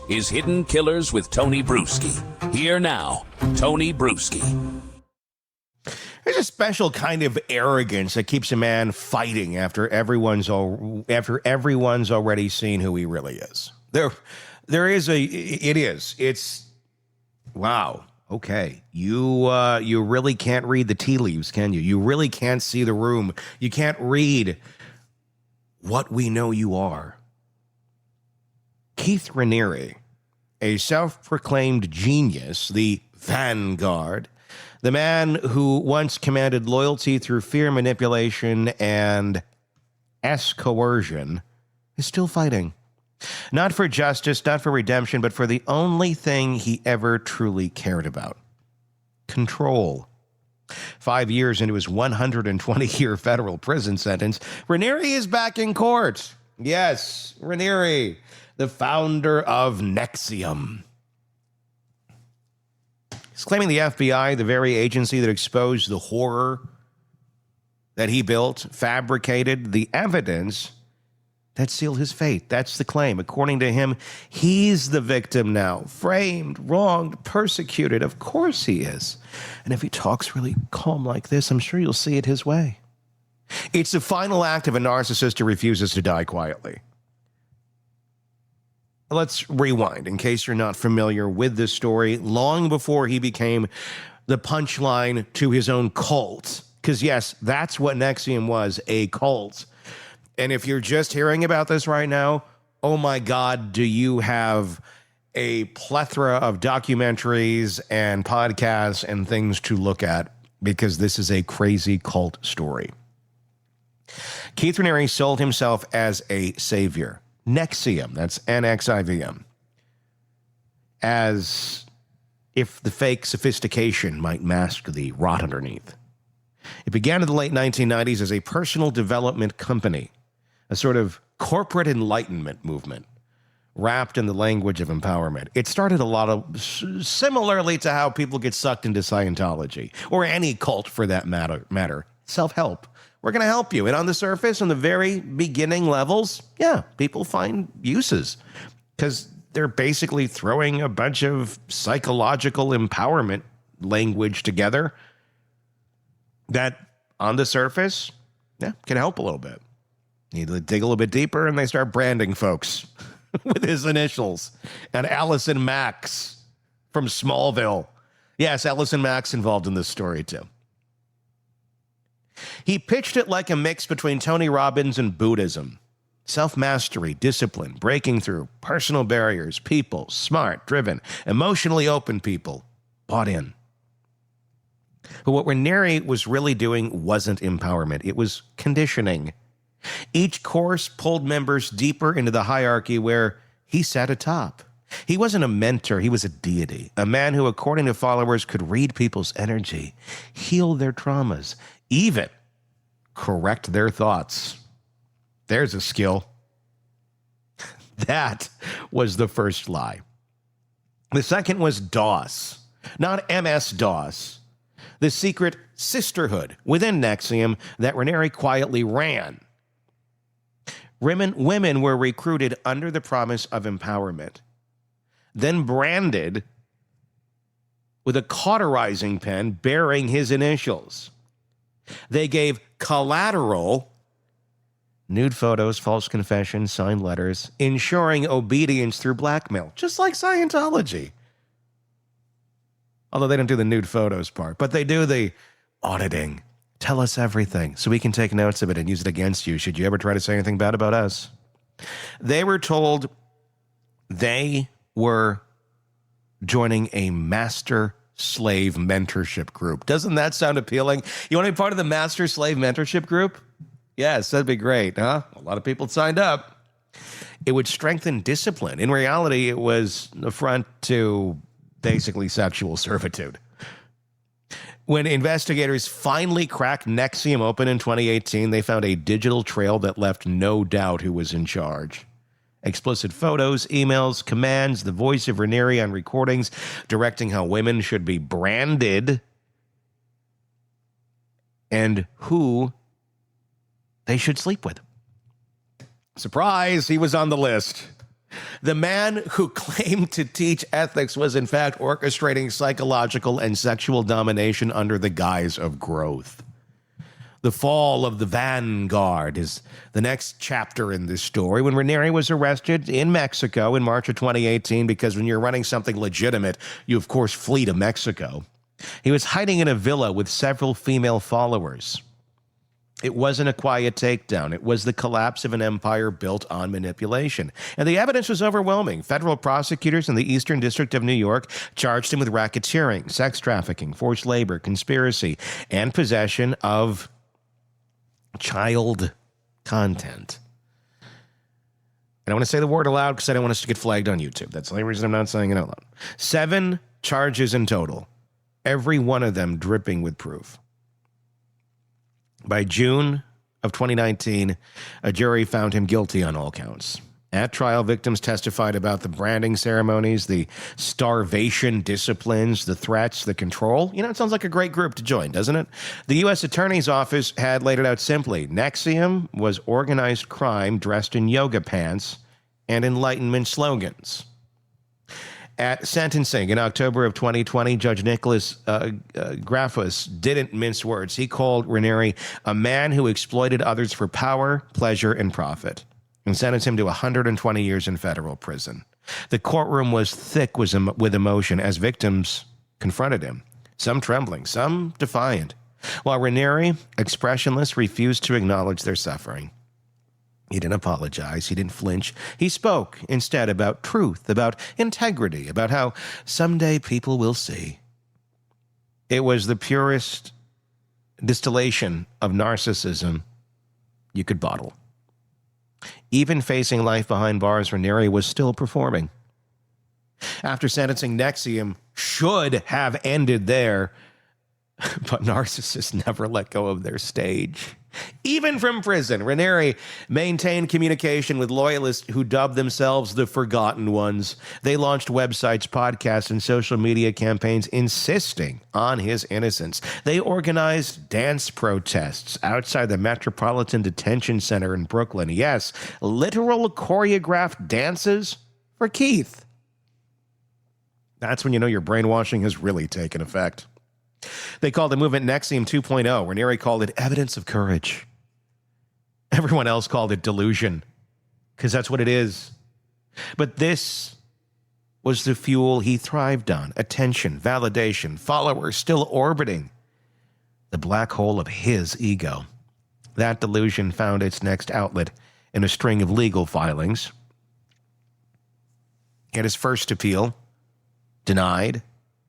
is Hidden Killers with Tony Bruschi. Here now, Tony Bruschi. There's a special kind of arrogance that keeps a man fighting after everyone's already seen who he really is. It's wow. Okay, you really can't read the tea leaves, can you? You really can't see the room. You can't read what we know you are. Keith Raniere, a self-proclaimed genius, the Vanguard, the man who once commanded loyalty through fear, manipulation, and coercion, is still fighting. Not for justice, not for redemption, but for the only thing he ever truly cared about: control. 5 years into his 120-year federal prison sentence, Raniere is back in court. Yes, Raniere, the founder of NXIVM. He's claiming the FBI, the very agency that exposed the horror that he built, fabricated the evidence that sealed his fate. That's the claim. According to him, he's the victim now. Framed, wronged, persecuted. Of course he is. And if he talks really calm like this, I'm sure you'll see it his way. It's the final act of a narcissist who refuses to die quietly. Let's rewind, in case you're not familiar with this story. Long before he became the punchline to his own cult, because yes, that's what NXIVM was, a cult. And if you're just hearing about this right now, oh my God, do you have a plethora of documentaries and podcasts and things to look at, because this is a crazy cult story. Keith Raniere sold himself as a savior. NXIVM, that's NXIVM, as if the fake sophistication might mask the rot underneath. It began in the late 1990s as a personal development company, a sort of corporate enlightenment movement wrapped in the language of empowerment. It started a lot of similarly to how people get sucked into Scientology, or any cult for that matter. Self-help. We're going to help you. And on the surface, on the very beginning levels, yeah, people find uses, because they're basically throwing a bunch of psychological empowerment language together that on the surface, yeah, can help a little bit. You dig a little bit deeper, and they start branding folks with his initials. And Allison Max from Smallville. Yes, Allison Max involved in this story, too. He pitched it like a mix between Tony Robbins and Buddhism. Self-mastery, discipline, breaking through, personal barriers, people, smart, driven, emotionally open people, bought in. But what Raniere was really doing wasn't empowerment. It was conditioning. Each course pulled members deeper into the hierarchy where he sat atop. He wasn't a mentor, he was a deity, a man who, according to followers, could read people's energy, heal their traumas, even correct their thoughts. There's a skill. That was the first lie. The second was DOS, not MS-DOS, the secret sisterhood within NXIVM that Raniere quietly ran. Women were recruited under the promise of empowerment, then branded with a cauterizing pen bearing his initials. They gave collateral, nude photos, false confessions, signed letters, ensuring obedience through blackmail, just like Scientology. Although they don't do the nude photos part, but they do the auditing. Tell us everything so we can take notes of it and use it against you should you ever try to say anything bad about us. They were told they were joining a master-slave mentorship group. Doesn't that sound appealing? You want to be part of the master-slave mentorship group? Yes, that'd be great, huh? A lot of people signed up. It would strengthen discipline. In reality, it was a front to basically sexual servitude. When investigators finally cracked NXIVM open in 2018, they found a digital trail that left no doubt who was in charge. Explicit photos, emails, commands, the voice of Raniere on recordings directing how women should be branded and who they should sleep with. Surprise, he was on the list. The man who claimed to teach ethics was, in fact, orchestrating psychological and sexual domination under the guise of growth. The fall of the Vanguard is the next chapter in this story, when Raniere was arrested in Mexico in March of 2018, because when you're running something legitimate, you, of course, flee to Mexico. He was hiding in a villa with several female followers. It wasn't a quiet takedown. It was the collapse of an empire built on manipulation. And the evidence was overwhelming. Federal prosecutors in the Eastern District of New York charged him with racketeering, sex trafficking, forced labor, conspiracy, and possession of child content. And I want to say the word aloud because I don't want us to get flagged on YouTube. That's the only reason I'm not saying it out loud. 7 charges in total, every one of them dripping with proof. By June of 2019, a jury found him guilty on all counts. At trial, victims testified about the branding ceremonies, the starvation disciplines, the threats, the control. You know, it sounds like a great group to join, doesn't it? The U.S. Attorney's Office had laid it out simply. NXIVM was organized crime dressed in yoga pants and enlightenment slogans. At sentencing in October of 2020, Judge Nicholas Grafus didn't mince words. He called Raniere a man who exploited others for power, pleasure, and profit, and sentenced him to 120 years in federal prison. The courtroom was thick with emotion as victims confronted him, some trembling, some defiant, while Raniere, expressionless, refused to acknowledge their suffering. He didn't apologize. He didn't flinch. He spoke instead about truth, about integrity, about how someday people will see. It was the purest distillation of narcissism you could bottle. Even facing life behind bars, Raniere was still performing. After sentencing, NXIVM should have ended there, but narcissists never let go of their stage. Even from prison, Raniere maintained communication with loyalists who dubbed themselves the Forgotten Ones. They launched websites, podcasts, and social media campaigns insisting on his innocence. They organized dance protests outside the Metropolitan Detention Center in Brooklyn. Yes, literal choreographed dances for Keith. That's when you know your brainwashing has really taken effect. They called the movement NXIVM 2.0. Raniere called it evidence of courage. Everyone else called it delusion, because that's what it is. But this was the fuel he thrived on: attention, validation, followers still orbiting the black hole of his ego. That delusion found its next outlet in a string of legal filings. At his first appeal, denied,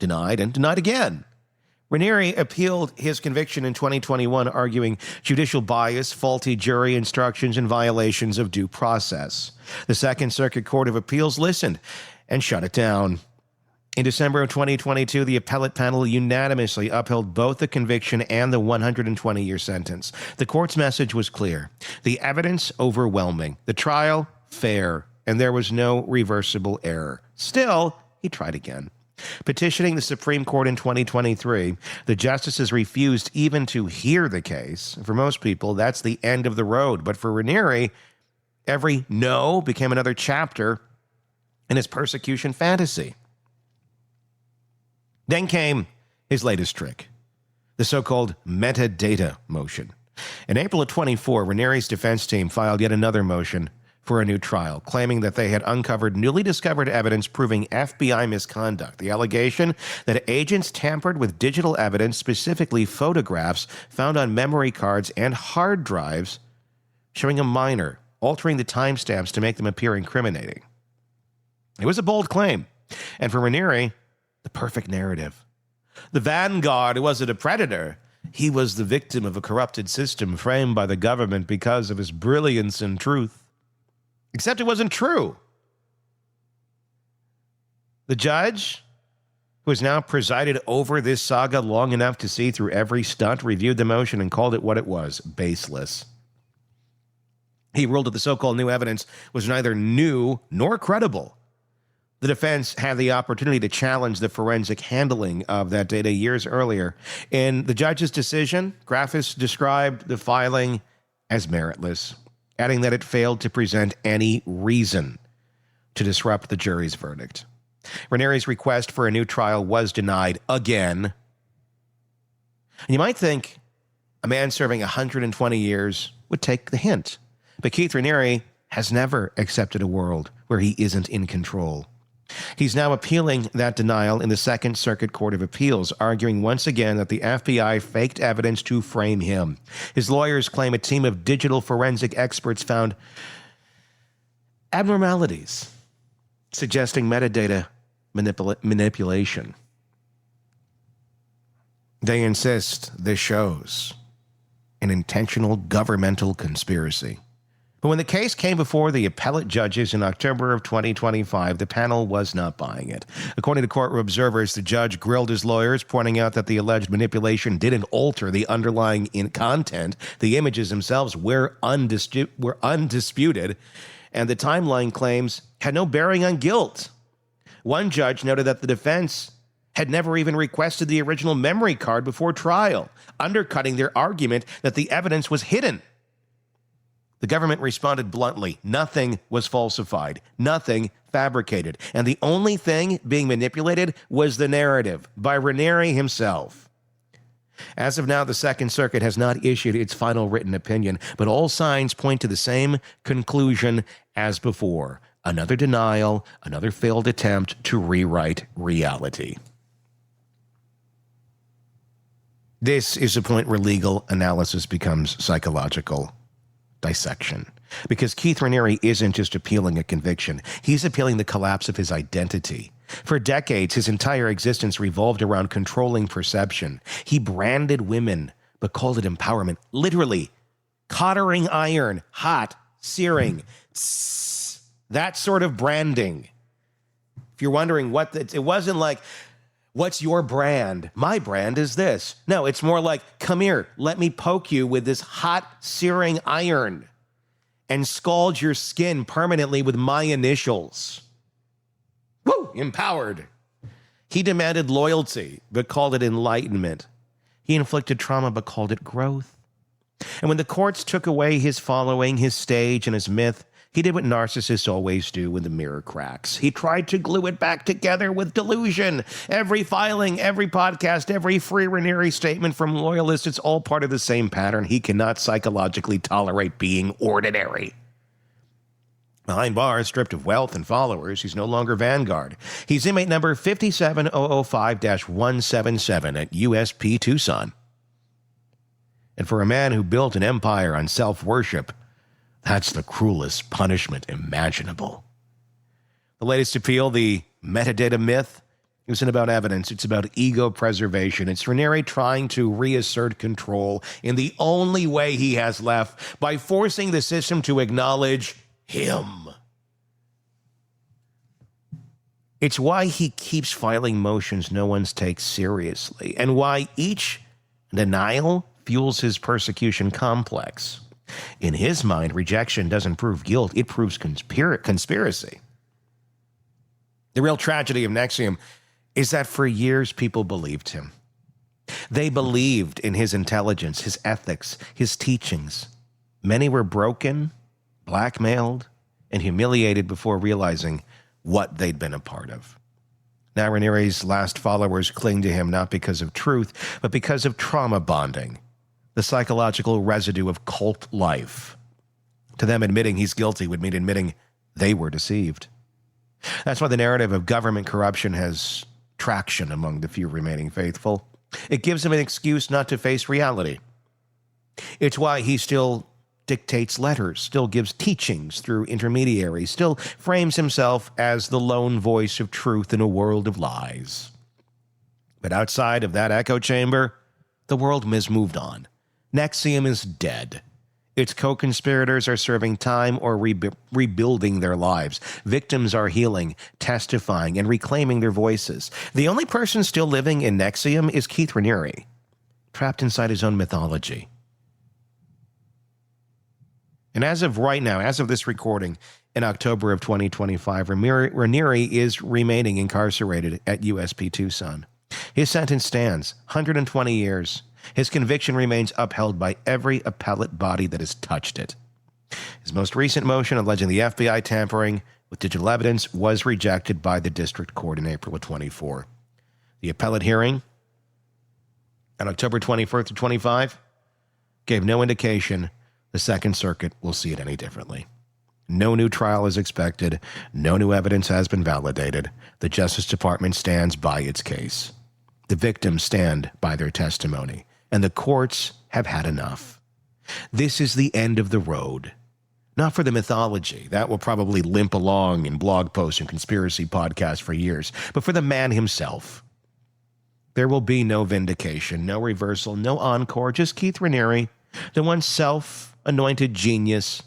and denied again. Raniere appealed his conviction in 2021, arguing judicial bias, faulty jury instructions, and violations of due process. The Second Circuit Court of Appeals listened and shut it down. In December of 2022, the appellate panel unanimously upheld both the conviction and the 120-year sentence. The court's message was clear: the evidence overwhelming, the trial fair, and there was no reversible error. Still, he tried again. Petitioning the Supreme Court in 2023, the justices refused even to hear the case. For most people, that's the end of the road. But for Raniere, every no became another chapter in his persecution fantasy. Then came his latest trick, the so-called metadata motion. In April of 24, Raniere's defense team filed yet another motion for a new trial, claiming that they had uncovered newly discovered evidence proving FBI misconduct. The allegation that agents tampered with digital evidence, specifically photographs found on memory cards and hard drives, showing a minor, altering the timestamps to make them appear incriminating. It was a bold claim, and for Raniere, the perfect narrative. The Vanguard wasn't a predator. He was the victim of a corrupted system framed by the government because of his brilliance and truth. Except it wasn't true. The judge, who has now presided over this saga long enough to see through every stunt, reviewed the motion and called it what it was: baseless. He ruled that the so-called new evidence was neither new nor credible. The defense had the opportunity to challenge the forensic handling of that data years earlier. In the judge's decision, Grafus described the filing as meritless, adding that it failed to present any reason to disrupt the jury's verdict. Raniere's request for a new trial was denied again. And you might think a man serving 120 years would take the hint. But Keith Raniere has never accepted a world where he isn't in control. He's now appealing that denial in the Second Circuit Court of Appeals, arguing once again that the FBI faked evidence to frame him. His lawyers claim a team of digital forensic experts found abnormalities suggesting metadata manipulation. They insist this shows an intentional governmental conspiracy. But when the case came before the appellate judges in October of 2025, the panel was not buying it. According to courtroom observers, the judge grilled his lawyers, pointing out that the alleged manipulation didn't alter the underlying content. The images themselves were undisputed, and the timeline claims had no bearing on guilt. One judge noted that the defense had never even requested the original memory card before trial, undercutting their argument that the evidence was hidden. The government responded bluntly. Nothing was falsified, nothing fabricated, and the only thing being manipulated was the narrative by Raniere himself. As of now, the Second Circuit has not issued its final written opinion, but all signs point to the same conclusion as before. Another denial, another failed attempt to rewrite reality. This is the point where legal analysis becomes psychological dissection. Because Keith Raniere isn't just appealing a conviction, he's appealing the collapse of his identity. For decades, his entire existence revolved around controlling perception. He branded women, but called it empowerment. Literally, cottering iron, hot, searing, tss, that sort of branding. If you're wondering it wasn't like, what's your brand? My brand is this. No, it's more like, come here, let me poke you with this hot, searing iron and scald your skin permanently with my initials. Woo! Empowered. He demanded loyalty, but called it enlightenment. He inflicted trauma, but called it growth. And when the courts took away his following, his stage, and his myth, he did what narcissists always do when the mirror cracks. He tried to glue it back together with delusion. Every filing, every podcast, every free Raniere statement from loyalists, it's all part of the same pattern. He cannot psychologically tolerate being ordinary. Behind bars, stripped of wealth and followers, he's no longer Vanguard. He's inmate number 57005-177 at USP Tucson. And for a man who built an empire on self-worship, that's the cruelest punishment imaginable. The latest appeal, the metadata myth, isn't about evidence. It's about ego preservation. It's Raniere trying to reassert control in the only way he has left, by forcing the system to acknowledge him. It's why he keeps filing motions no one takes seriously, and why each denial fuels his persecution complex. In his mind, rejection doesn't prove guilt, it proves conspiracy. The real tragedy of NXIVM is that for years people believed him. They believed in his intelligence, his ethics, his teachings. Many were broken, blackmailed, and humiliated before realizing what they'd been a part of. Now Raniere's last followers cling to him not because of truth, but because of trauma bonding, the psychological residue of cult life. To them, admitting he's guilty would mean admitting they were deceived. That's why the narrative of government corruption has traction among the few remaining faithful. It gives him an excuse not to face reality. It's why he still dictates letters, still gives teachings through intermediaries, still frames himself as the lone voice of truth in a world of lies. But outside of that echo chamber, the world has moved on. NXIVM is dead. Its co-conspirators are serving time or rebuilding their lives. Victims are healing, testifying, and reclaiming their voices. The only person still living in NXIVM is Keith Raniere, trapped inside his own mythology. And as of right now, as of this recording, in October of 2025, Raniere is remaining incarcerated at USP Tucson. His sentence stands, 120 years. His conviction remains upheld by every appellate body that has touched it. His most recent motion alleging the FBI tampering with digital evidence was rejected by the district court in April of 24. The appellate hearing on October 21st of 25 gave no indication the Second Circuit will see it any differently. No new trial is expected. No new evidence has been validated. The Justice Department stands by its case. The victims stand by their testimony, and the courts have had enough. This is the end of the road. Not for the mythology. That will probably limp along in blog posts and conspiracy podcasts for years, but for the man himself. There will be no vindication, no reversal, no encore, just Keith Raniere, the one self-anointed genius,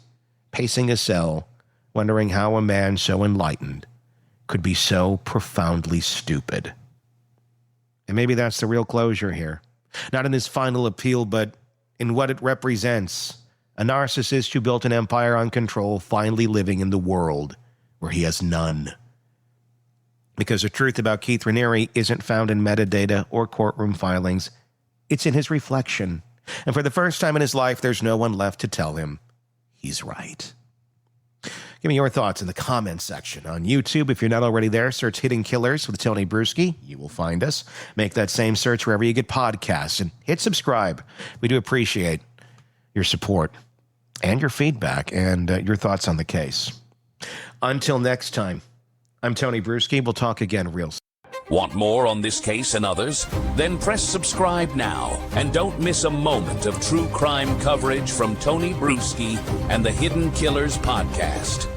pacing a cell, wondering how a man so enlightened could be so profoundly stupid. And maybe that's the real closure here. Not in his final appeal, but in what it represents. A narcissist who built an empire on control, finally living in the world where he has none. Because the truth about Keith Raniere isn't found in metadata or courtroom filings. It's in his reflection. And for the first time in his life, there's no one left to tell him he's right. Give me your thoughts in the comments section. On YouTube, if you're not already there, search Hidden Killers with Tony Bruschi. You will find us. Make that same search wherever you get podcasts and hit subscribe. We do appreciate your support and your feedback and your thoughts on the case. Until next time, I'm Tony Bruschi. We'll talk again real soon. Want more on this case and others? Then press subscribe now and don't miss a moment of true crime coverage from Tony Bruschi and the Hidden Killers podcast.